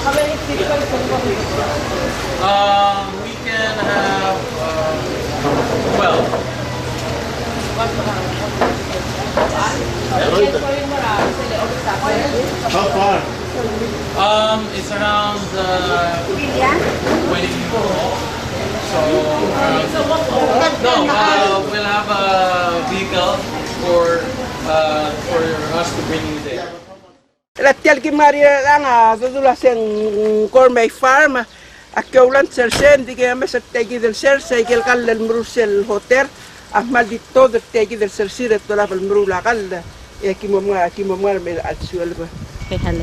How many people We can have 12. How far? It's around 20 people. So, we'll have a vehicle for us to bring you there. Latial ki Maria langa dudula sen Gourmet Farm akaulan sersen di kaya mas tegi del serse kel kal del Brussel hotel ahmal di todo tegi del sersire to la pel mrula kal ya ki momnga mel al suel ba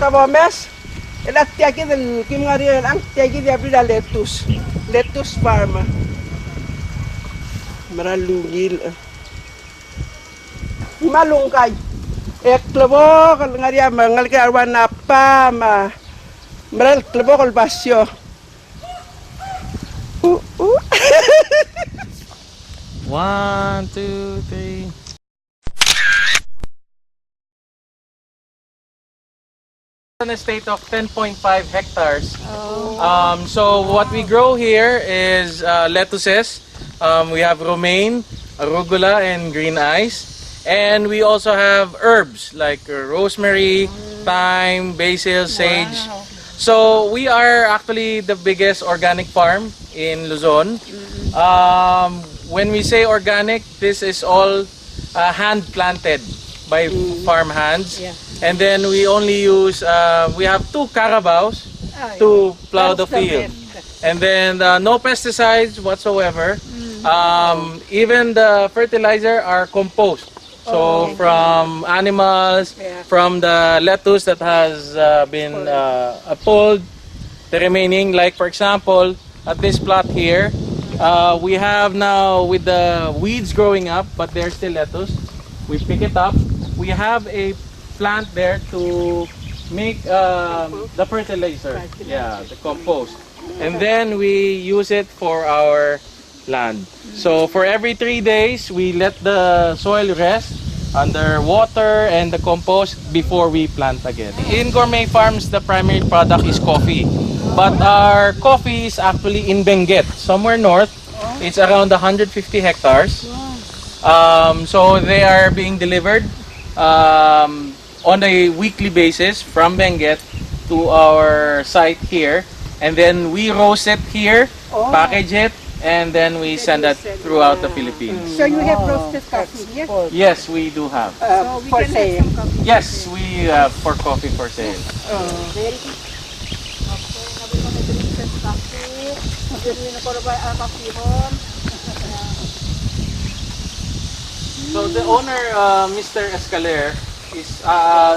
kabo mes latial ki del ki Maria lang tegi di abri lettuce farm maralungil malungkay klebo kal ngaria mangal ke arwan apa meral klebo kal basyo One, two, three. An estate of 10.5 hectares. So what we grow here is lettuces. We have romaine, arugula, and green ice. And we also have herbs like rosemary, thyme, basil, sage. So we are actually the biggest organic farm in Luzon. When we say organic, this is all hand planted by farm hands. And then we only use, we have 2 carabaos to plow the field. And then no pesticides whatsoever. Even the fertilizer are compost. So from animals, from the lettuce that has been pulled, the remaining, like for example, at this plot here, we have now with the weeds growing up, but they're still lettuce. We pick it up. We have a plant there to make the fertilizer, the compost. And then we use it for our land. So for every 3 days, we let the soil rest under water and the compost before we plant again. In Gourmet Farms, the primary product is coffee. But our coffee is actually in Benguet, somewhere north. It's around 150 hectares. So they are being delivered on a weekly basis from Benguet to our site here. And then we roast it here, package it, and then we send that throughout the Philippines. So you have roasted coffee here? Yes, we do have. So we for can sale. have some coffee. Yes, we have for coffee for sale. Very good. Okay, now we're gonna drink some coffee. We're gonna buy our coffee home. So the owner, Mr. Escaler, is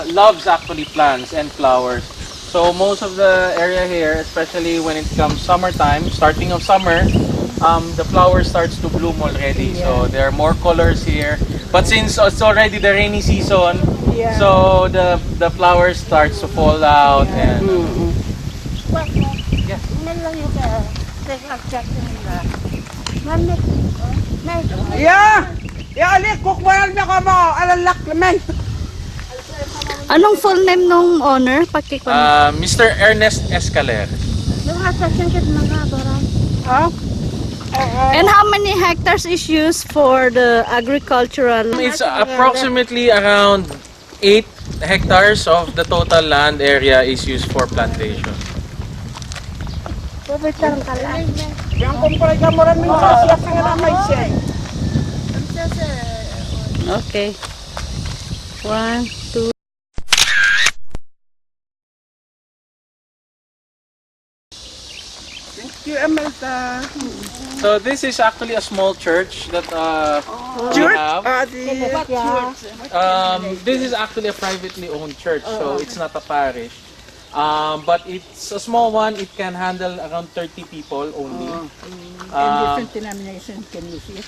loves actually plants and flowers. So most of the area here, especially when it comes summertime, starting of summer, the flower starts to bloom already. So there are more colors here. But since it's already the rainy season, so the flowers starts to fall out and ali kukwaral na ko mo alalak naman. Anong full name nung owner? Mr. Ernest Escaler. And how many hectares is used for the agricultural? It's approximately around 8 hectares of the total land area is used for plantation. Yang kumpul ka mo rin siya nga may siya. Okay. 1, 2. Thank you, Amelta. So this is actually a small church that we have. This is actually a privately owned church, so it's not a parish. But it's a small one. It can handle around 30 people only. And different denominations can use it.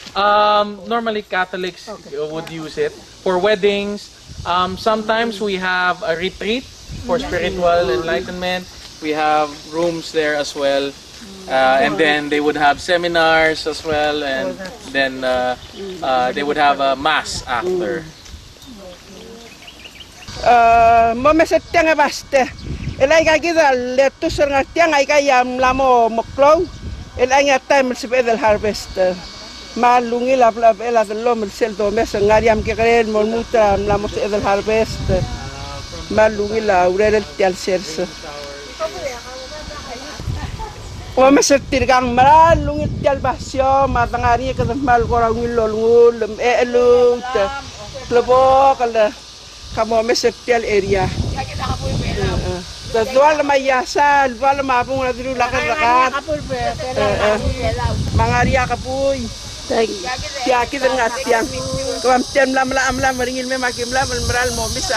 Normally Catholics would use it for weddings. Sometimes we have a retreat for spiritual enlightenment. We have rooms there as well. And then they would have seminars as well, and then they would have a mass after. Momeset nga baste. Elay ka kita leto sa nga tiang ay kayam lamo moklong. Elay nga time sa bedel harvest. Malungi lap ela lo sel do mes ngariam ke karen mon mutra lamo sa edel harvest. Malungi la urel tial serse. O masetir kang malungi tial basyo matangari ka mal korang ngul elu klebo kala kamo mesetir area. Dual mayasa, dual mapung na dulu lakat-lakat. Mangaria kapuy. Kaya kita ngatiang. Kawam tiam lam meringin me makim lam meral mo bisa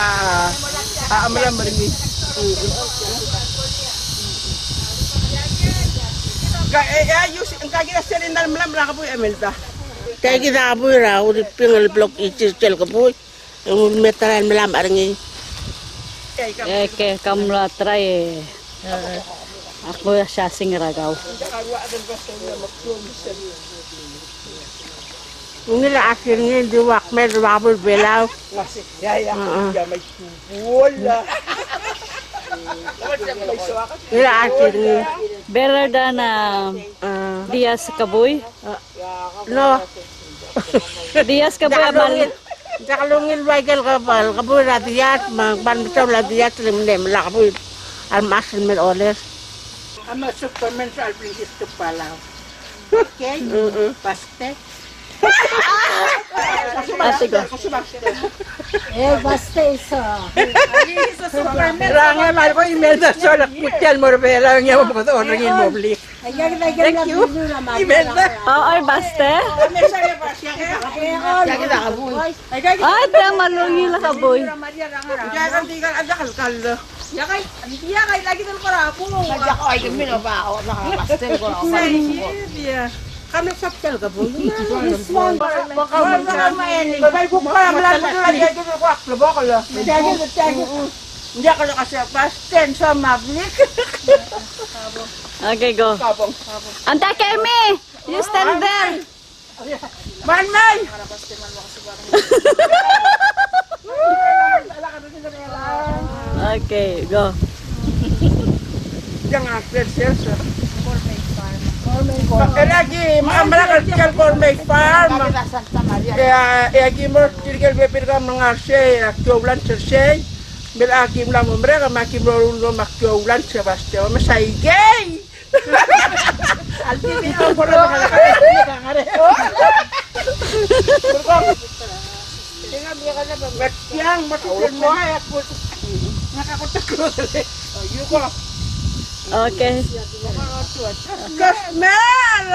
amlam meringin. Ayus engkau kita serin dalam lam kapuy emelda. Kaya kita kapoy ra, Huriping al blok ichil kapoy. Yung metaran melam aringi. Okay, kamla try. Ako siya singragaw. Nila akhirnya diwak med babul belaw. Ya may tubol. Nila akhirnya. Better than Diaz Kaboy. No. Diaz Kaboy amal. Jakalungin bagel kapal kapoy ratiyat magban bitaw ratiyat limlem la kapoy almasin med oles. Ama supplement sa alpingis to Palau. Okay? Paste. Basta isa. Rangan mal ko email na so la putyal mo bela nga mo ko ringin mo bli. Thank you. Email na. Ay, basta. Ay, tang malungi la Kaboy. Jangan tinggal aja kal. Ya kay lagi ng karapo. Ay gamin ba ako nakapastel ko ako. Kami saptel ka po. Baka mainit. Babay ko pa malan mo na dito ko aklo ko la. Hindi ako kasi pasten sa mablik. Okay, go. Kapong. Anta Kermi, you stand there. Man. Okay, go. Jangan akses. Lagi malakal tikal Gourmet Farm. Lagi mo tikal bepir ka mengarsay aktualan sersay. Bil akim la mereka makim lo maktualan sebaste. Masai gay. Alti dito ko na ngare. Yang matutin mo ay ako. Nakakatakot. Ayoko. Okay. Kasmel!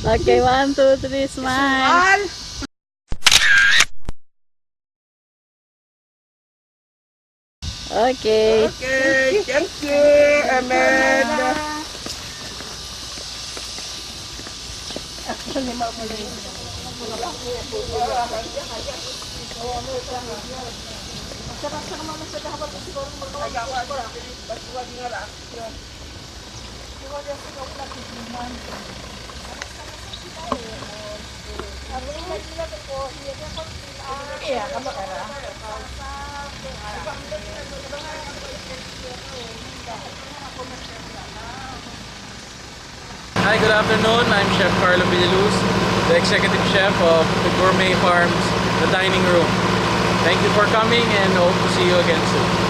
Okay, 1, 2, 3, smile. Okay. Okay, thank you, Amanda. Hi, good afternoon. I'm Chef Carlo Villaluz, the executive chef of the Gourmet Farms, the dining room. Thank you for coming and hope to see you again soon.